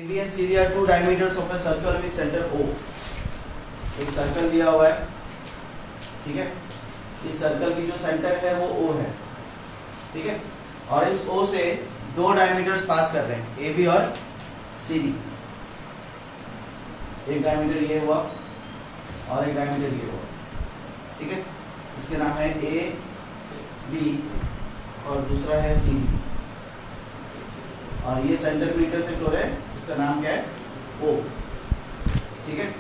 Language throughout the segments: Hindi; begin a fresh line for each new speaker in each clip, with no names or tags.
BD and CD are two diameters of a circle with center O. एक सर्कल दिया हुआ है, ठीक है। इस सर्कल की जो सेंटर है वो O है, ठीक है। और इस O से दो डायमीटर्स पास कर रहे हैं, AB और CD। एक डायमीटर ये हुआ और एक डायमीटर ये हुआ, ठीक है। इसके नाम है AB और दूसरा है CD। और ये सेंटीमीटर से क्लोर है, इसका नाम क्या है, O, ठीक है।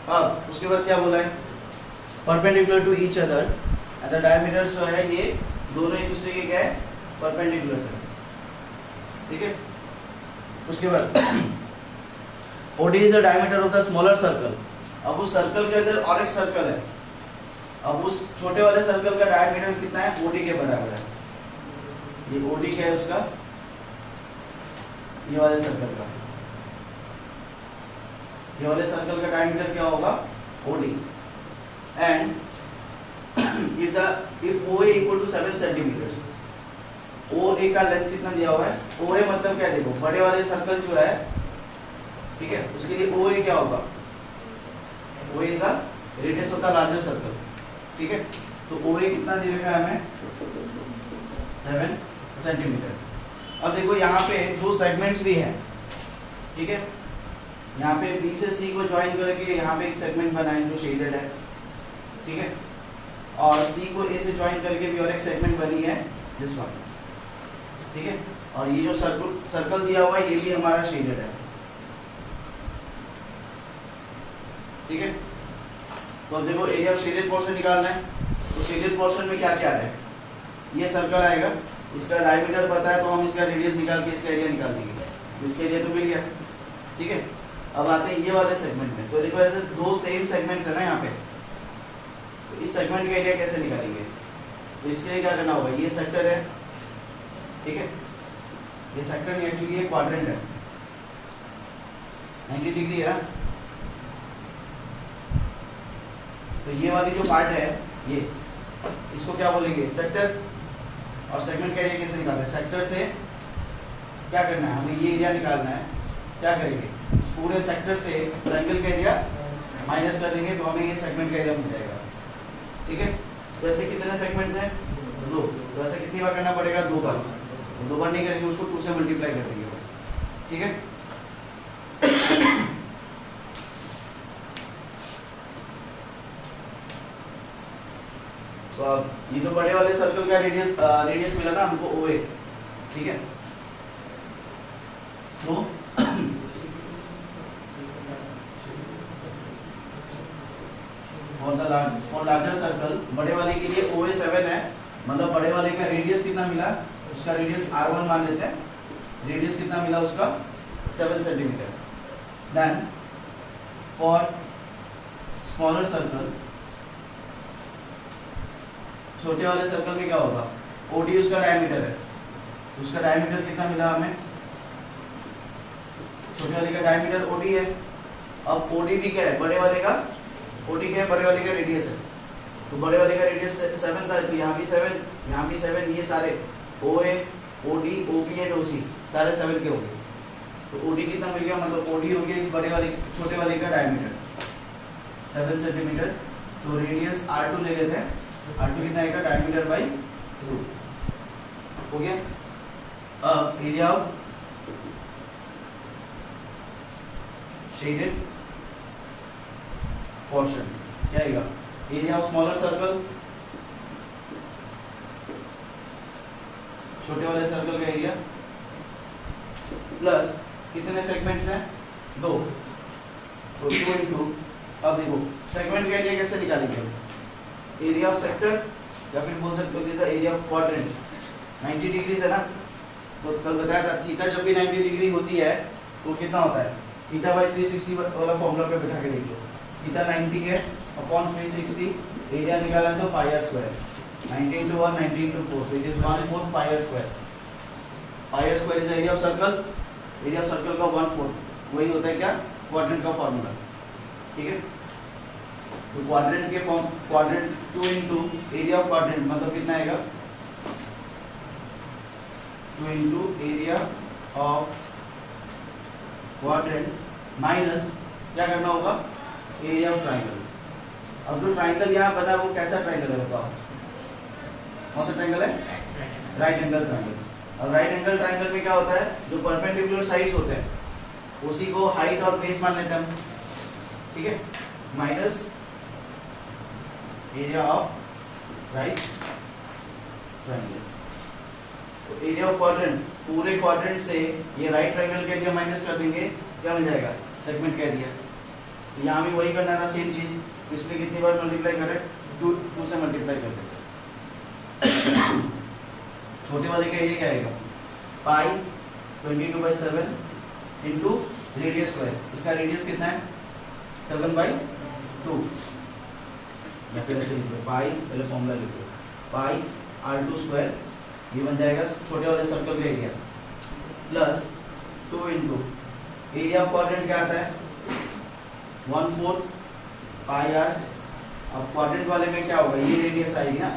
अब उसके बाद क्या बोला है, perpendicular to each other and the diameter जो है ये दोनों एक दूसरे के क्या है, परपेंडिकुलर है, ठीक है। उसके बाद OD is the diameter of the smaller circle. अब उस सर्कल के अंदर और एक सर्कल है, अब उस छोटे वाले सर्कल का डायमीटर कितना है, OD के बराबर है। ये OD क्या है उसका, ये वाले सर्कल का, ये वाले सर्कल का डायमीटर क्या होगा, OD। And if OA equal to 7 centimetre, OA का लेंथ कितना दिया हुआ है, OA मतलब क्या, देखो बड़े वाले सर्कल जो है, ठीक है, उसके लिए OA क्या होगा, OA is the radius of the larger circle, ठीक है। तो OA कितना दे रखा है हमें, 7 सेंटीमीटर। अब देखो यहाँ पे दो सेगमेंट्स भी हैं, ठीक है। यहाँ पे B से C को ज्वाइन करके यहाँ पे एक सेगमेंट बना है जो शेडेड है, ठीक है। और C को A से ज्वाइन करके भी और एक सेगमेंट बनी है, दिस वन, ठीक है। और ये जो सर्कल दिया हुआ है ये भी हमारा शेडेड है, ठीक है। तो अब देखो एरिया ऑफ शेडेड पोर्शन निकालना है, तो शेडेड पोर्शन में क्या क्या है, ये सर्कल आएगा, इसका डायमीटर पता है तो हम इसका रेडियस निकाल के इसका एरिया निकाल देंगे, तो इसका एरिया तो मिल गया, ठीक है। अब आते हैं ये वाले सेगमेंट में, तो देखो ऐसे दो सेम सेगमेंट्स है ना यहाँ पे, तो इस सेगमेंट का एरिया कैसे निकालेंगे, तो इसके लिए क्या करना होगा, ये सेक्टर है, ठीक है। ये सेक्टर में एक्चुअली ये क्वाड्रेंट है, 90 डिग्री है ना। तो ये वाली जो पार्ट है ये, इसको क्या बोलेंगे, सेक्टर। और सेगमेंट का एरिया कैसे निकालते हैं, सेक्टर से क्या करना है, हमें ये एरिया निकालना है, क्या करेंगे, इस पूरे सेक्टर से ट्रायंगल का एरिया माइनस कर देंगे तो हमें ये सेगमेंट का एरिया मिल जाएगा, ठीक है। तो ऐसे कितने सेगमेंट्स हैं, दो। तो ऐसे कितनी बार करना पड़ेगा, दो बार। दो बार नहीं करेंगे, उसको 2 से मल्टीप्लाई कर देंगे बस, ठीक है। तो अब ये तो बड़े वाले सर्कल का रेडियस मिला ना हमको, OA, ठीक है। तो फॉर लार्जर सर्कल, बड़े वाले के लिए OA 7 है, मतलब बड़े वाले का रेडियस कितना मिला, उसका रेडियस R1 मान लेते हैं, रेडियस कितना मिला उसका, 7 centimetre. Then for smaller circle, छोटे वाले सर्कल में क्या होगा, OD उसका डायमीटर है, तो उसका डायमीटर कितना मिला हमें, छोटे वाले का डायमीटर OD है। अब OD भी क्या है, बड़े वाले का, OD क्या है, बड़े वाले का रेडियस है, तो बड़े वाले का रेडियस 7 था, तो यहाँ भी 7, यहाँ भी 7, ये सारे OA, OD, OB and OC सारे 7 के हो गए। तो OD कितना मिल गया, मतलब OD हो गया इस बड़े वाले, छोटे वाले का डायमीटर 7 सेंटीमीटर। तो रेडियस R2 ले लेते हैं, R2 कितना आएगा, डायमीटर बाई 2 हो गया। अब एरिया ऑफ शेडेड पोर्शन क्या आएगा, एरिया ऑफ स्मॉलर सर्कल, छोटे वाले सर्कल का एरिया, प्लस कितने सेगमेंट्स हैं, 2, तो 2 इंटू, अब देखो सेगमेंट का एरिया कैसे निकालेंगे, एरिया ऑफ सेक्टर, या फिर बोल सकते हो जैसा एरिया ऑफ क्वाड्रेंट, 90 डिग्री है ना। तो कल बताया था थीटा जब भी 90 डिग्री होती है तो कितना होता है, थीटा बाई 360 वाला फॉर्मूला पे बैठा के देख लो, थीटा 90 है अपॉन 360, एरिया निकाला तो पाई r square, 90 into 1, 90 into 4, so it is 1/4 pi r square. Pi r square is area of circle, area of circle का 1/4 वही होता है क्या, क्वाड्रेंट का फॉर्मूला, ठीक है। तो क्वाड्रेंट के form, quadrant 2 into area of quadrant मतलब कितना आएगा, 2 into area of quadrant minus क्या करना होगा, एरिया ऑफ ट्राइंगल। अब जो ट्राइंगल यहाँ बना वो कैसा ट्राइंगल है बताओ, कौन सा ट्राइंगल है, राइट एंगल ट्राइंगल। अब राइट एंगल ट्राइंगल में क्या होता है, जो परपेंडिकुलर साइड्स होते हैं उसी को हाइट और बेस मान लेते हैं हम, ठीक है, minus area of right triangle. तो एरिया ऑफ क्वाड्रेंट, पूरे क्वाड्रेंट से ये राइट ट्राइंगल का एरिया माइनस कर देंगे, क्या बन जाएगा, सेगमेंट का एरिया। तो यहाँ भी वही करना था, सेम चीज, पिछले कितनी बार मल्टीप्लाई करे, 2 से मल्टीप्लाई कर देते। छोटे वाले का एरिया क्या आएगा, पाई 22/7 इंटू रेडियस स्क्वायर। इसका रेडियस कितना है, 7/2, या फिर ऐसे लिखो पाई, पहले फॉर्मूला लिखो, पाई r2 स्क्वायर, ये बन जाएगा छोटे वाले सर्कल का area, plus 2 into area of quadrant क्या आता है, 1/4 पाई r। अब क्वाड्रेंट वाले में क्या होगा, ये रेडियस आएगी ना,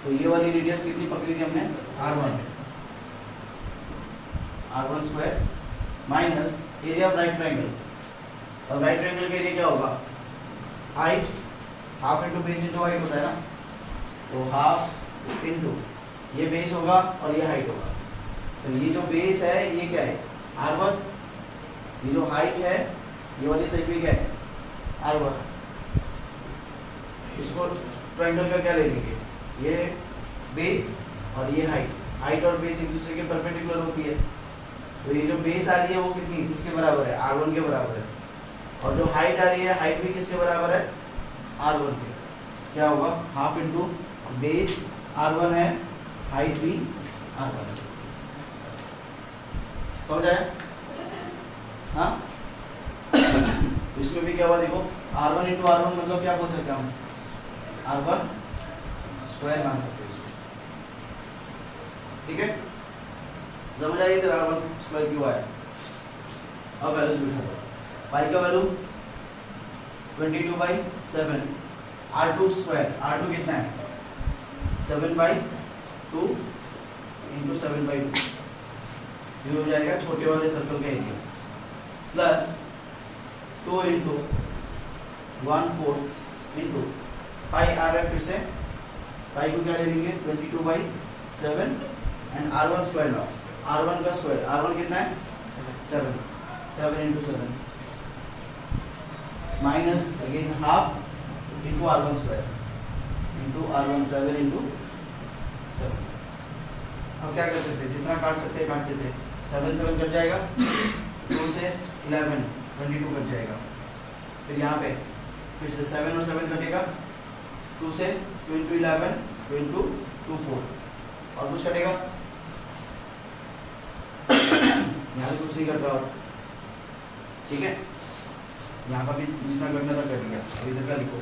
तो ये वाली रेडियस कितनी पकड़ी थी हमने, r1 square minus area of right triangle. अब राइट ट्राइंगल का एरिया क्या होगा, height half into base into height होता है ना, तो हाफ इंटू ये बेस होगा और ये हाइट होगा। तो ये जो बेस है ये क्या है, r1, ये जो हाइट है ये वाली साइड भी क्या है, r1। इसको ट्राइंगल का क्या ले लेंगे, ये बेस और ये हाइट, हाइट और बेस एक दूसरे के परपेंडिकुलर होती है, तो ये जो बेस आ रही है वो कितनी, किसके बराबर है, r1 के बराबर है, और जो हाइट आ रही है हाइट भी किसके बराबर है, r1 के। क्या होगा, हाफ इंटू बेस r1 है, हाइट भी r1 है। समझ आया, हाँ। तो इसमें भी क्या हुआ देखो, r1 इंटू r1 मतलब क्या बोल सकते हैं हम, r1 स्क्वायर मान सकते हैं इसको, ठीक है। समझ आइए इधर r1 स्क्वायर क्यों आया। अब वैल्यूज बिठा दो, पाई का वैल्यू 22/7, r2 स्क्वायर, r2 कितना है, 7/2 इंटू 7/2, ये हो जाएगा छोटे वाले सर्कल का area, plus 2 into 1/4 into pi r है, फिर से पाई को क्या ले लेंगे, 22/7 and r1 square low, r1 का स्क्वायर, r1 कितना है 7, 7 into 7 minus again half into r1 square into r1, 7 into 7। अब क्या कर सकते हैं, जितना काट सकते हैं काट देते हैं, 7 7 कट जाएगा, 2 से 11 22 कट जाएगा, फिर यहाँ पे फिर से 7 और 7 कटेगा, 2 से 2 इंटू 11 2 इंटू 2 4, और कुछ कटेगा, यहाँ पे कुछ नहीं कट रहा, और ठीक है, यहाँ का भी जितना करना था कर लिया। अब इधर का लिखो,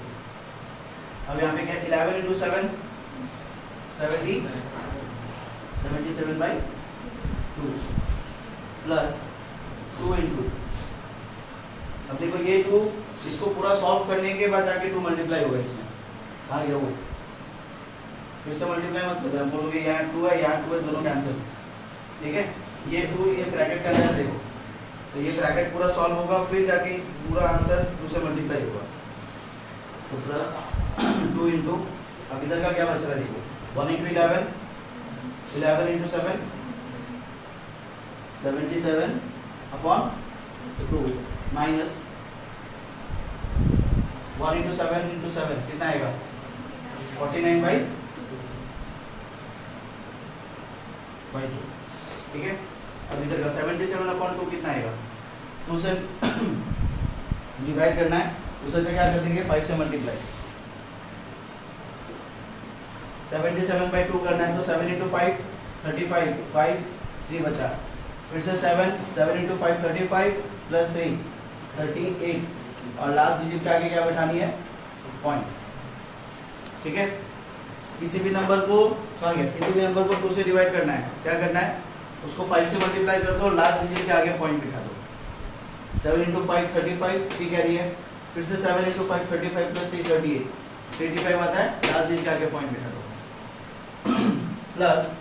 अब यहाँ पे क्या, 11 इंटू 7 77/2 प्लस 2 इंटू, अब देखो ये 2, इसको पूरा सॉल्व करने के बाद जाके 2 मल्टीप्लाई होगा इसमें, कहाँ गया वो, फिर से मल्टीप्लाई मत करना, बोलोगे यहाँ 2 है यहाँ 2 है, दोनों कैंसिल, ठीक है। ये 2 ये ब्रैकेट का अंदर देखो, तो ये ब्रैकेट पूरा सॉल्व होगा, फिर जाके पूरा आंसर 2 से मल्टीप्लाई होगा, तो प्लस 2 इंटू, अब इधर का क्या बच रहा है देखो, 1 into 11 11 into 7 77/2 minus 1 into 7 into 7 कितना आएगा, 49/2, ठीक है। अब इधर का 77/2 कितना आएगा, 2 से डिवाइड करना है, दूसरे से क्या कर देंगे, 5 से मल्टीप्लाई, 77/2 करना है तो 7 इंटू 5 35, 5 3 बचा, फिर से 7 इंटू 5 35 प्लस 3 38, और लास्ट डिजिट के आगे क्या बैठानी है, पॉइंट, ठीक है। किसी भी नंबर को कहा गया, किसी भी नंबर को 2 से डिवाइड करना है, क्या करना है, उसको 5 से मल्टीप्लाई कर दो, लास्ट डिजिट के आगे पॉइंट बिठा दो, 7 इंटू 5 35 3 कह रही है, फिर से 7 इंटू 5 35 प्लस 3 38 85 आता है, लास्ट डिजिट के आगे पॉइंट बिठा दो, प्लस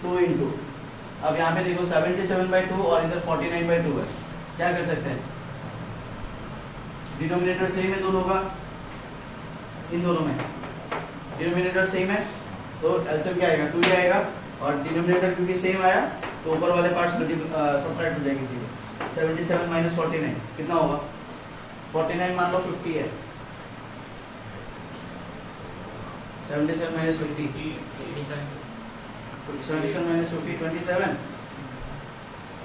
2 इंटू, अब यहाँ पे देखो 77/2 और इधर 49/2 है, क्या कर सकते हैं, डिनोमिनेटर सेम है दोनों का, इन दोनों में डिनोमिनेटर सेम है तो एलसीएम क्या आएगा 2 ही आएगा, और डिनोमिनेटर क्योंकि सेम आया तो ऊपर वाले पार्ट्स सब्ट्रैक्ट हो जाएंगे सीधे। 77 माइनस 49 कितना होगा, 49 मान लो 50 है, 77 माइनस 50 77 माइनस 50 27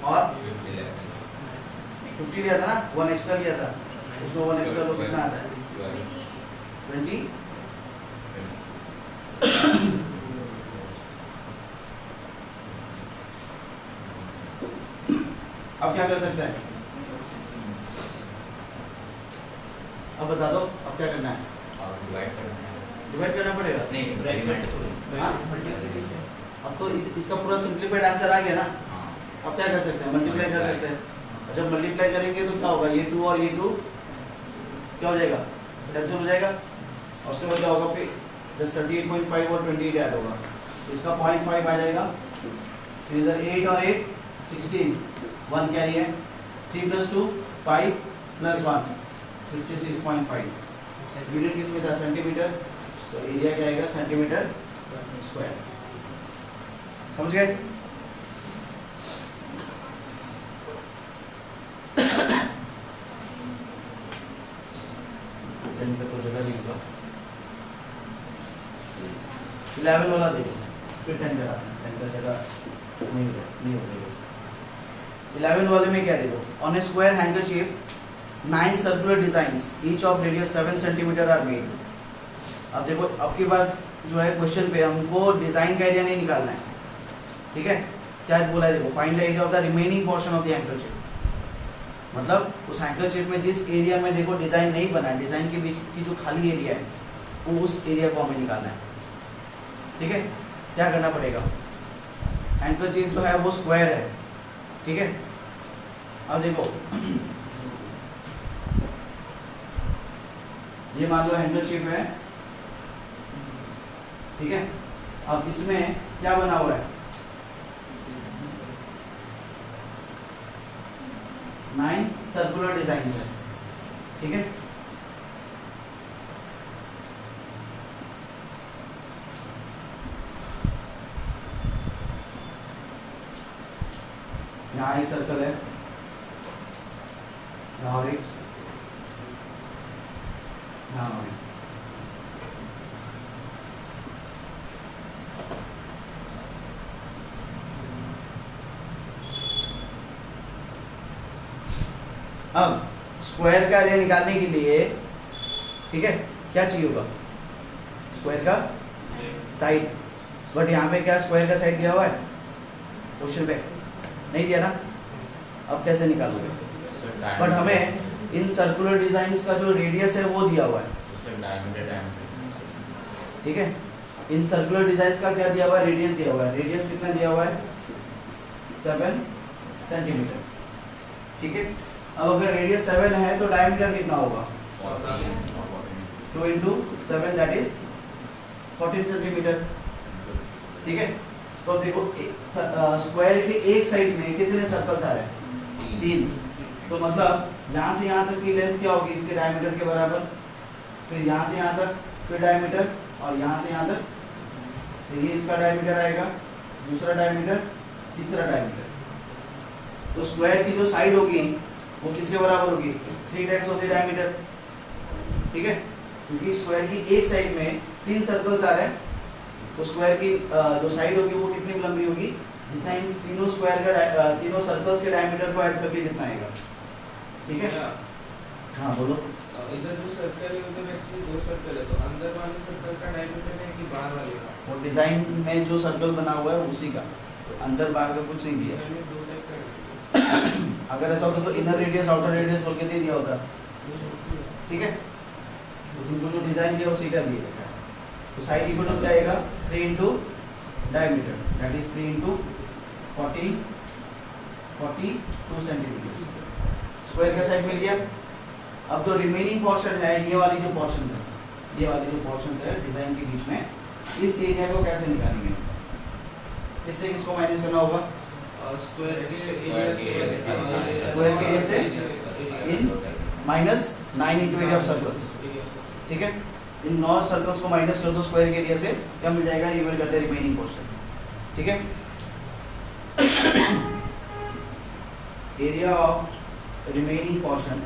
और 50 लिया था ना, 1 एक्स्ट्रा लिया था, उसमें 1 एक्स्ट्रा लो कितना आता है 20। अब क्या कर सकते हैं, अब बता दो अब क्या करना है, डिवाइड करना पड़ेगा हाँ? अब तो इसका पूरा सिंप्लीफाइड आंसर आ गया ना, अब क्या कर सकते हैं, मल्टीप्लाई कर सकते हैं, जब मल्टीप्लाई करेंगे तो क्या होगा, ये 2 और ये 2 क्या हो जाएगा, कैंसिल हो जाएगा, और उसके बाद क्या होगा फिर जस्ट 38.5 और 28 ऐड होगा तो इसका 0.5 आ जाएगा, फिर इधर 8 और 8 16, 1 कैरी है, 3 + 2 5 + 1 66.5, यूनिट किस में था सेंटीमीटर, तो एरिया क्या आएगा सेंटीमीटर स्क्वायर, समझ गए। तो जगह नहीं होगा, 11 वाला देखो, फिर 10 करा, 10 का जगह नहीं होगा। 11 वाले में क्या देखो, on a square handkerchief 9 circular designs each of radius 7 centimetre are made. अब देखो अब की बार जो है क्वेश्चन पे हमको डिजाइन का एरिया नहीं निकालना है, ठीक है, क्या बोला है देखो, find the area of the remaining portion of the handkerchief, मतलब उस हैंकरचीफ में जिस एरिया में देखो डिजाइन नहीं बना है, डिजाइन के बीच की जो खाली एरिया है वो उस एरिया को हमें निकालना है, ठीक है। क्या करना पड़ेगा, हैंकरचीफ जो है वो स्क्वायर है, ठीक है। अब देखो ये मान लो हैंकरचीफ है, ठीक है। अब इसमें क्या बना हुआ है, 9 सर्कुलर डिजाइन है, ठीक है। यहाँ एक सर्कल है, यहाँ और एक, यहाँ और एक, अब स्क्वायर का एरिया निकालने के लिए, ठीक है, क्या चाहिए होगा, स्क्वायर का साइड, बट यहाँ पे क्या स्क्वायर का साइड दिया हुआ है क्वेश्चन पे, नहीं दिया ना, अब कैसे निकालोगे, बट हमें इन सर्कुलर डिजाइन्स का जो रेडियस है वो दिया हुआ है, ठीक है। इन सर्कुलर डिजाइन्स का क्या दिया हुआ है, रेडियस दिया हुआ है, रेडियस कितना दिया हुआ है 7 सेंटीमीटर, ठीक है। अब अगर रेडियस 7 है तो डायमीटर कितना होगा, 2 × 7 दैट इज 14 सेंटीमीटर, ठीक है। तो देखो स्क्वायर के एक साइड में कितने सर्कल्स आ रहे हैं, 3, तो मतलब यहाँ से यहाँ तक की लेंथ क्या होगी इसके डायमीटर के बराबर, फिर यहाँ से यहाँ तक फिर डायमीटर, और यहाँ से यहाँ तक, तो ये इसका डायमीटर आएगा, दूसरा डायमीटर, तीसरा डायमीटर। तो स्क्वायर की जो साइड होगी वो किसके बराबर होगी, 3 टाइम्स ऑफ द डायमीटर, ठीक है। क्योंकि स्क्वायर की एक साइड में 3 सर्कल्स आ रहे हैं, तो स्क्वायर की जो साइड होगी वो कितनी लंबी होगी, जितना इन तीनों स्क्वायर का तीनों सर्कल्स के डायमीटर को ऐड करके जितना आएगा, ठीक है। हाँ बोलो,
इधर जो सर्कल है उधर एक्चुअली 2 सर्कल है, तो अंदर वाले सर्कल का डायमीटर है कि बाहर वाले का,
वो डिजाइन में जो सर्कल बना हुआ है उसी का, तो अंदर बाहर का कुछ नहीं दिया।
डिजाइन में 2 टाइप का,
अगर ऐसा होता तो इनर रेडियस आउटर रेडियस बोल के दे दिया होता, ठीक है। तो तुमको जो डिजाइन दिया उसी का दिया है, तो साइड इक्वल टू क्या आएगा, 3 × diameter that is 3 × 42 centimetre, square का साइड मिल गया। अब जो रिमेनिंग पोर्शन है, ये वाली जो पोर्शन है, ये वाली जो पोर्शन है डिजाइन के बीच में, इस एरिया को कैसे निकालेंगे, इससे किसको माइनस करना होगा?
स्क्वायर के
स्क्वायर के एरिया से इन minus 9 into area of circles, ठीक है। इन 9 सर्कल्स को माइनस कर दो स्क्वायर के एरिया से, क्या मिल जाएगा? You will get the remaining portion, ठीक है। Area of remaining portion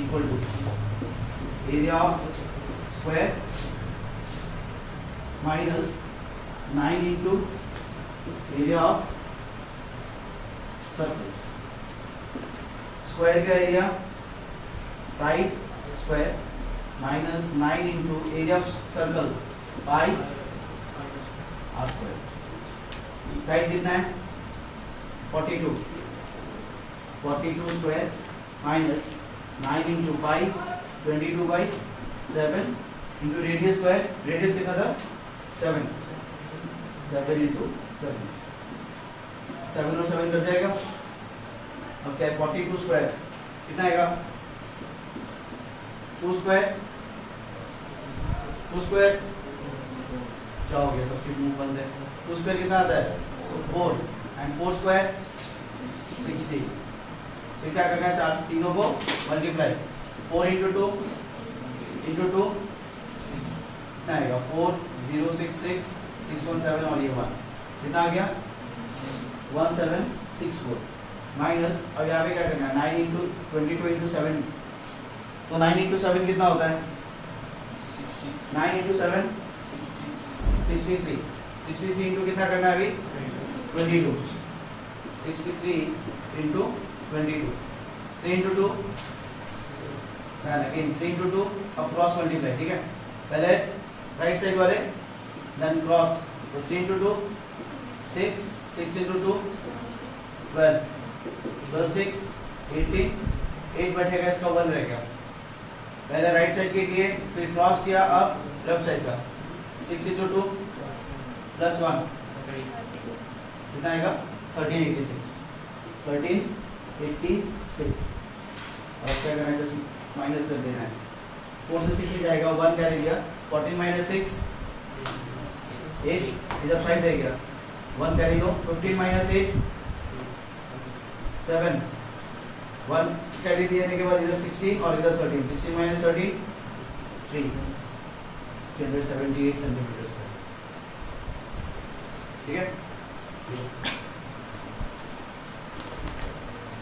equal to area of square minus 9 into area of circle. Square का area side square minus 9 into area of circle pi r square. Side कितना है? 42 square minus 9 into pi 22/7 into radius square. Radius कितना था? 7 इंटू 7 7 और 7 कट जाएगा। अब क्या है? 42 स्क्वायर कितना आएगा? 2 स्क्वायर क्या हो गया? सबके मुंह बंद है। 2 स्क्वायर कितना आता है? 4 एंड 4 स्क्वायर 60। फिर क्या करना है? चार तीनों को मल्टीप्लाई 4 इंटू 2 कितना आएगा? 4066 617 और ये 1 कितना आ गया? 1764 माइनस। अब यहाँ पे क्या करना है? 9 इंटू 22 इंटू 7। तो 9 इंटू 7 कितना होता है? 9 इंटू 7 63। 63 इंटू कितना करना है अभी? 22। 63 इंटू 22। 3 into 2 again 3 into 2। अब क्रॉस मल्टीप्लाई, ठीक है। पहले राइट साइड वाले देन क्रॉस। तो 3 इंटू 2 6 6 इंटू 2 12 12 6 18 8 बैठेगा, इसका 1 रह गया। पहले राइट साइड के लिए फिर क्रॉस किया, अब लेफ्ट साइड का 6 इंटू 2 प्लस 1 कितना आएगा? 1386 1386। और क्या करना है? जस्ट माइनस कर देना है। 4 से 6 जाएगा, 1 क्या रह गया? 14 माइनस 6 8, इधर 5 रह गया, 1 कैरी लो। 15 माइनस 8 7, 1 कैरी देने के बाद इधर 16 और इधर 13। 16 माइनस 13 3 378 सेंटीमीटर स्क्वायर, ठीक है।